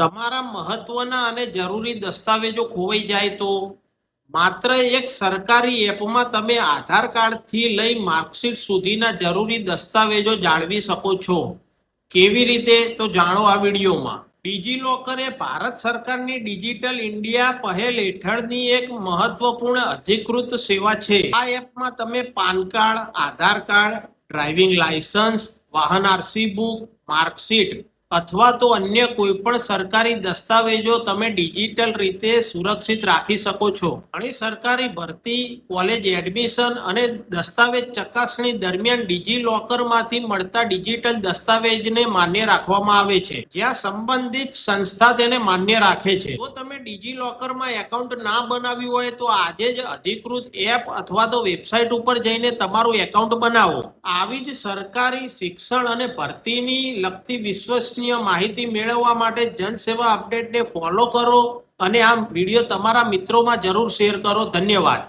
તમારા મહત્વના અને જરૂરી દસ્તાવેજો ખોવાઈ જાય તો માત્ર એક સરકારી એપમાં તમે આધાર કાર્ડથી લઈ માર્કશીટ સુધીના જરૂરી દસ્તાવેજો જાળવી શકો છો। કેવી રીતે તો જાણો આ વિડીયોમાં। ડિજીલોકર એ ભારત સરકારની ડિજિટલ ઇન્ડિયા પહેલ હેઠળની એક મહત્વપૂર્ણ અધિકૃત સેવા છે। આ એપમાં તમે પાન કાર્ડ, આધાર કાર્ડ, ડ્રાઇવિંગ લાયસન્સ, વાહન આરસી બુક, માર્કશીટ અથવા તો અન્ય કોઈ પણ સરકારી દસ્તાવેજો તમે ડિજિટલ રીતે સુરક્ષિત રાખી શકો છો। ઘણી સરકારી ભરતી, કોલેજ એડમિશન અને દસ્તાવેજ ચકાસણી દરમિયાન ડિજીલોકરમાંથી મળતા ડિજિટલ દસ્તાવેજને માન્ય રાખવામાં આવે છે, જ્યાં સંબંધિત સંસ્થા તેને માન્ય રાખે છે। જો તમે ડિજીલોકરમાં એકાઉન્ટ ના બનાવ્યું હોય તો આજે જ અધિકૃત એપ અથવા તો વેબસાઇટ ઉપર જઈને તમારું એકાઉન્ટ બનાવો। આવી જ સરકારી, શિક્ષણ અને ભરતીની લગતી વિશ્વસનીય માહિતી મેળવવા માટે જનસેવા અપડેટને ફોલો કરો અને આ વિડીયો તમારા મિત્રોમાં જરૂર શેર કરો। ધન્યવાદ।